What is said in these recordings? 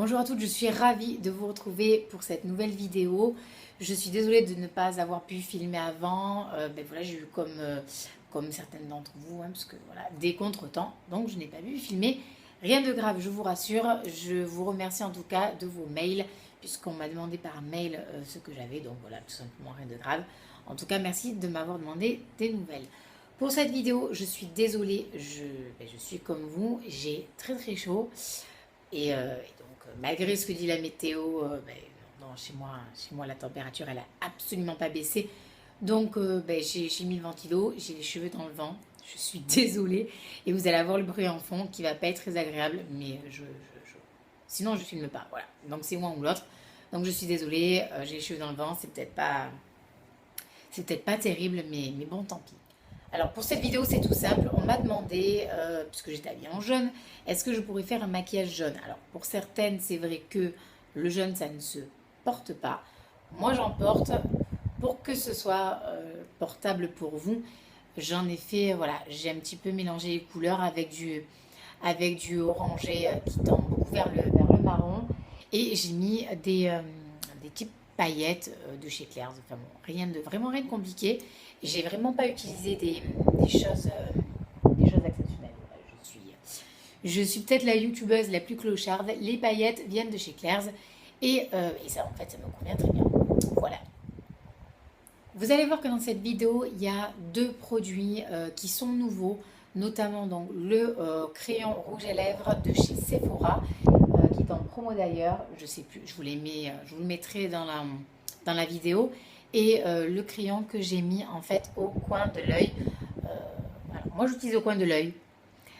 Bonjour à toutes, je suis ravie de vous retrouver pour cette nouvelle vidéo. Je suis désolée de ne pas avoir pu filmer avant. Voilà, j'ai eu comme certaines d'entre vous, parce que voilà, des contretemps, donc je n'ai pas pu filmer. Rien de grave, je vous rassure. Je vous remercie en tout cas de vos mails, puisqu'on m'a demandé par mail ce que j'avais, donc voilà, tout simplement rien de grave. En tout cas, merci de m'avoir demandé des nouvelles. Pour cette vidéo, je suis désolée, je suis comme vous, j'ai très chaud. Malgré ce que dit la météo, non, chez moi, la température, elle a absolument pas baissé. Donc, j'ai mis le ventilo, j'ai les cheveux dans le vent. Je suis désolée. Et vous allez avoir le bruit en fond qui va pas être très agréable. Mais sinon, je filme pas. Voilà. Donc, c'est l'un ou l'autre. Donc, je suis désolée. J'ai les cheveux dans le vent. C'est peut-être pas terrible, mais bon, tant pis. Alors pour cette vidéo, c'est tout simple. On m'a demandé, puisque j'étais habillée en jaune, est-ce que je pourrais faire un maquillage jaune? Alors pour certaines, c'est vrai que le jaune, ça ne se porte pas. Moi, j'en porte. Pour que ce soit portable pour vous, j'en ai fait, voilà, j'ai un petit peu mélangé les couleurs avec du orangé qui tend beaucoup vers le marron. Et j'ai mis des types paillettes de chez Claire's. Enfin bon, vraiment rien de compliqué. J'ai vraiment pas utilisé des choses exceptionnelles. Voilà, je suis peut-être la youtubeuse la plus clocharde. Les paillettes viennent de chez Claire's et ça, en fait, ça me convient très bien. Voilà. Vous allez voir que dans cette vidéo, il y a deux produits qui sont nouveaux, notamment donc le crayon rouge à lèvres de chez Sephora, qui est en promo d'ailleurs. Je sais plus, je vous le mettrai dans la vidéo. Et le crayon que j'ai mis en fait au coin de l'œil. Alors, moi, j'utilise au coin de l'œil.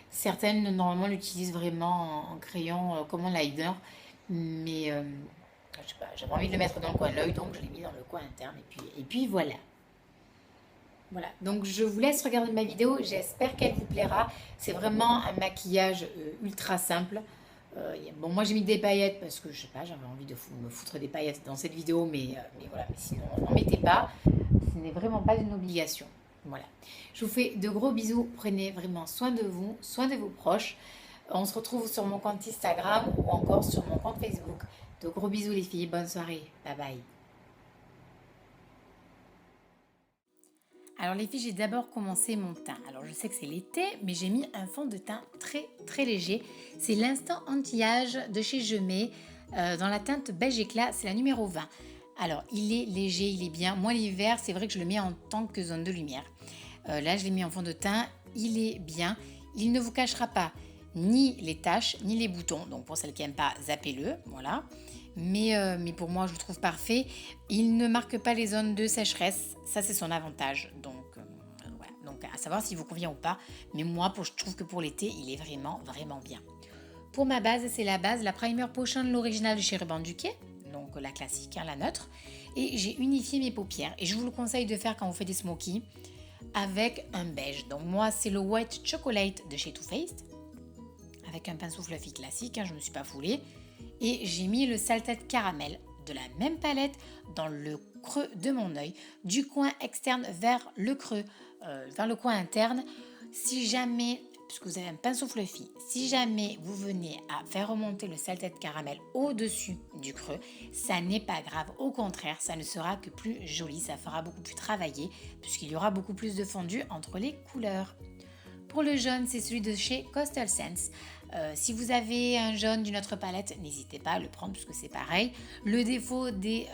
Certaines, normalement, l'utilisent vraiment en crayon comme un liner. Mais je sais pas, j'avais envie de le mettre dans le coin de l'œil, donc je l'ai mis dans le coin interne. Et puis voilà. Voilà, donc je vous laisse regarder ma vidéo, j'espère qu'elle vous plaira. C'est vraiment un maquillage ultra simple. Bon, moi j'ai mis des paillettes parce que je sais pas, j'avais envie de me foutre des paillettes dans cette vidéo, mais voilà, mais sinon n'en mettez pas. Ce n'est vraiment pas une obligation. Voilà. Je vous fais de gros bisous, prenez vraiment soin de vous, soin de vos proches. On se retrouve sur mon compte Instagram ou encore sur mon compte Facebook. De gros bisous les filles, bonne soirée, bye bye. Alors les filles, j'ai d'abord commencé mon teint. Alors je sais que c'est l'été, mais j'ai mis un fond de teint très léger. C'est l'instant anti-âge de chez Je Mets, dans la teinte beige éclat, c'est la numéro 20. Alors il est léger, il est bien. Moi l'hiver, c'est vrai que je le mets en tant que zone de lumière. Là je l'ai mis en fond de teint, il est bien. Il ne vous cachera pas ni les taches, ni les boutons. Donc pour celles qui n'aiment pas, zappez-le, voilà. Mais pour moi, je le trouve parfait. Il ne marque pas les zones de sécheresse. Ça, c'est son avantage. Donc, voilà. Donc, à savoir s'il vous convient ou pas. Mais moi, je trouve que pour l'été, il est vraiment bien. Pour ma base, c'est la Primer Potion, l'original de chez Urban Decay. Donc, la classique, la neutre. Et j'ai unifié mes paupières. Et je vous le conseille de faire quand vous faites des smokies avec un beige. Donc, moi, c'est le White Chocolate de chez Too Faced. Avec un pinceau fluffy classique, je ne me suis pas foulée. Et j'ai mis le Salted Caramel de la même palette dans le creux de mon œil, du coin externe vers le creux, vers le coin interne. Si jamais, puisque vous avez un pinceau fluffy, si jamais vous venez à faire remonter le Salted Caramel au-dessus du creux, ça n'est pas grave. Au contraire, ça ne sera que plus joli, ça fera beaucoup plus travaillé, puisqu'il y aura beaucoup plus de fondu entre les couleurs. Pour le jaune, c'est celui de chez Coastal Scents. Si vous avez un jaune d'une autre palette, n'hésitez pas à le prendre puisque c'est pareil. Le défaut des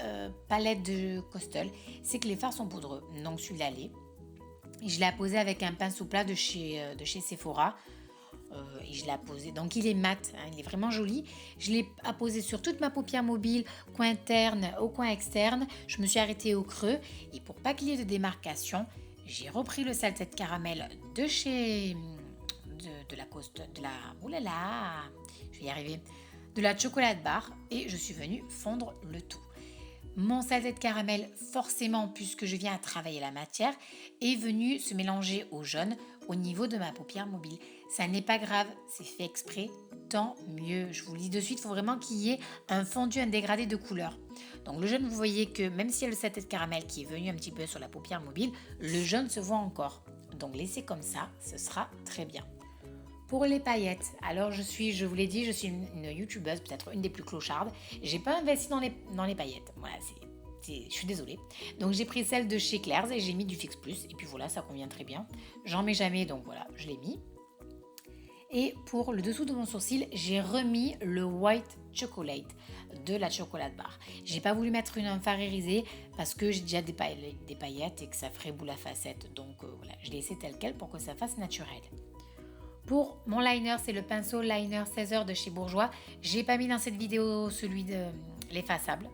palettes de Coastal, c'est que les fards sont poudreux. Donc celui-là l'est. Je l'ai apposé avec un pinceau plat de chez Sephora. Et je l'ai apposé. Donc il est mat, il est vraiment joli. Je l'ai apposé sur toute ma paupière mobile, coin interne au coin externe. Je me suis arrêtée au creux. Et pour pas qu'il y ait de démarcation, j'ai repris le Salted Caramel de chez je vais y arriver, de la Chocolate Bar et je suis venue fondre le tout. Mon Salted Caramel, forcément, puisque je viens à travailler la matière, est venu se mélanger au jaune au niveau de ma paupière mobile. Ça n'est pas grave, c'est fait exprès, tant mieux. Je vous le dis de suite, il faut vraiment qu'il y ait un fondu, un dégradé de couleur. Donc le jaune, vous voyez que même s'il y a le Salted Caramel qui est venu un petit peu sur la paupière mobile, le jaune se voit encore. Donc laissez comme ça, ce sera très bien. Pour les paillettes, alors je vous l'ai dit, je suis une youtubeuse, peut-être une des plus clochardes. J'ai pas investi dans les paillettes. Voilà, je suis désolée. Donc j'ai pris celle de chez Claire's et j'ai mis du Fix Plus. Et puis voilà, ça convient très bien. J'en mets jamais, donc voilà, je l'ai mis. Et pour le dessous de mon sourcil, j'ai remis le White Chocolate de la Chocolate Bar. J'ai pas voulu mettre une fard irisé parce que j'ai déjà des paillettes et que ça ferait boule à facettes. Donc voilà, je l'ai laissé tel quel pour que ça fasse naturel. Pour mon liner, c'est le pinceau liner 16 heures de chez Bourjois. J'ai pas mis dans cette vidéo celui de l'effaçable.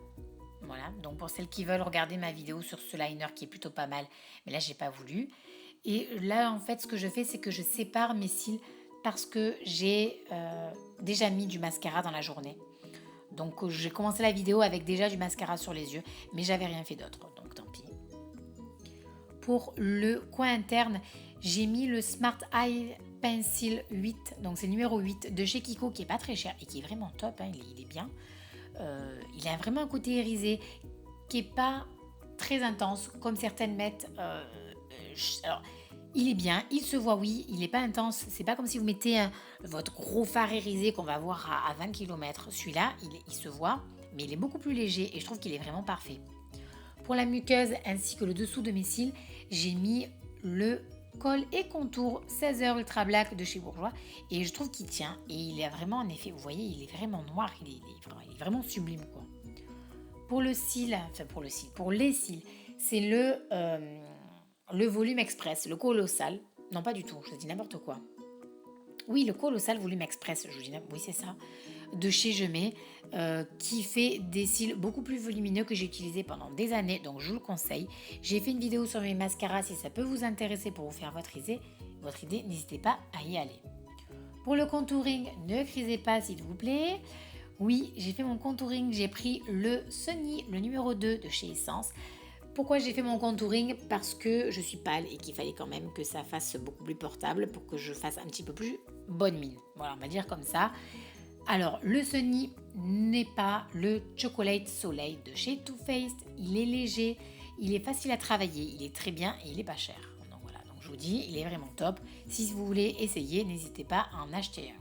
Voilà, donc pour celles qui veulent regarder ma vidéo sur ce liner qui est plutôt pas mal, mais là j'ai pas voulu. Et là en fait ce que je fais c'est que je sépare mes cils parce que j'ai déjà mis du mascara dans la journée. Donc j'ai commencé la vidéo avec déjà du mascara sur les yeux, mais j'avais rien fait d'autre, donc tant pis. Pour le coin interne, j'ai mis le Smart Eye Pencil 8, donc c'est le numéro 8 de chez Kiko qui est pas très cher et qui est vraiment top, hein, il est bien. Il a vraiment un côté irisé qui est pas très intense comme certaines mettent. Alors, il est bien, il se voit, oui, il n'est pas intense. C'est pas comme si vous mettez votre gros fard irisé qu'on va voir à 20 km. Celui-là, il se voit, mais il est beaucoup plus léger et je trouve qu'il est vraiment parfait. Pour la muqueuse ainsi que le dessous de mes cils, j'ai mis le col et contour 16 heures Ultra Black de chez Bourjois et je trouve qu'il tient et il a vraiment un effet, vous voyez, il est vraiment noir, il est vraiment sublime quoi. Pour le cil, pour les cils, c'est le volume express, le colossal. Non, pas du tout, je dis n'importe quoi. Oui, le colossal volume express, oui c'est ça, de chez Gemay, qui fait des cils beaucoup plus volumineux que j'ai utilisé pendant des années, donc je vous le conseille. J'ai fait une vidéo sur mes mascaras, si ça peut vous intéresser pour vous faire votre idée, n'hésitez pas à y aller. Pour le contouring, ne crisez pas s'il vous plaît. Oui, j'ai fait mon contouring, j'ai pris le Sunny, le numéro 2 de chez Essence. Pourquoi j'ai fait mon contouring? Parce que je suis pâle et qu'il fallait quand même que ça fasse beaucoup plus portable pour que je fasse un petit peu plus bonne mine. Voilà, on va dire comme ça. Alors, le Sunny n'est pas le Chocolate Soleil de chez Too Faced. Il est léger, il est facile à travailler, il est très bien et il est pas cher. Donc voilà, donc je vous dis, il est vraiment top. Si vous voulez essayer, n'hésitez pas à en acheter un.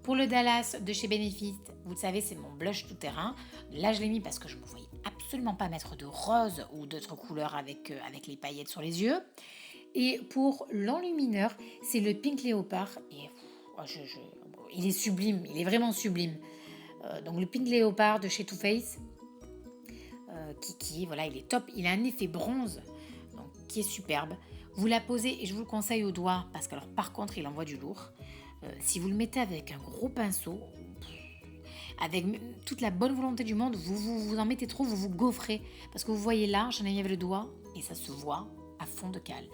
Pour le Dallas de chez Benefit, vous le savez, c'est mon blush tout terrain. Là, je l'ai mis parce que je ne me voyais absolument pas mettre de rose ou d'autres couleurs avec les paillettes sur les yeux. Et pour l'enlumineur, c'est le Pink Léopard. Et il est sublime, il est vraiment sublime. Donc le Pink Léopard de chez Too Faced, voilà, il est top. Il a un effet bronze, donc, qui est superbe. Vous la posez, et je vous le conseille au doigt, parce que alors, par contre, il envoie du lourd. Si vous le mettez avec un gros pinceau, avec toute la bonne volonté du monde, vous en mettez trop, vous vous gaufrez. Parce que vous voyez là, j'en ai mis avec le doigt et ça se voit à fond de cale.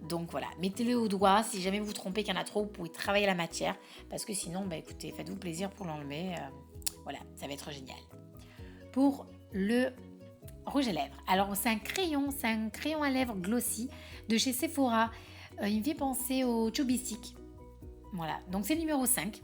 Donc voilà, mettez-le au doigt. Si jamais vous vous trompez qu'il y en a trop, vous pouvez travailler la matière. Parce que sinon, écoutez, faites-vous plaisir pour l'enlever. Voilà, ça va être génial. Pour le rouge à lèvres. Alors c'est un crayon à lèvres glossy de chez Sephora. Il me fait penser au Chubby-Stick. Voilà, donc c'est le numéro 5.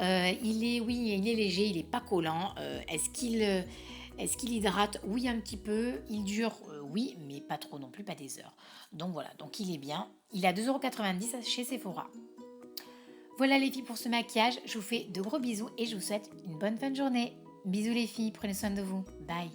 Il est léger, il n'est pas collant. Est-ce qu'il hydrate? Oui, un petit peu. Il dure? Oui, mais pas trop non plus, pas des heures. Donc voilà, donc il est bien. Il est à 2,90 € chez Sephora. Voilà les filles pour ce maquillage. Je vous fais de gros bisous et je vous souhaite une bonne fin de journée. Bisous les filles, prenez soin de vous. Bye.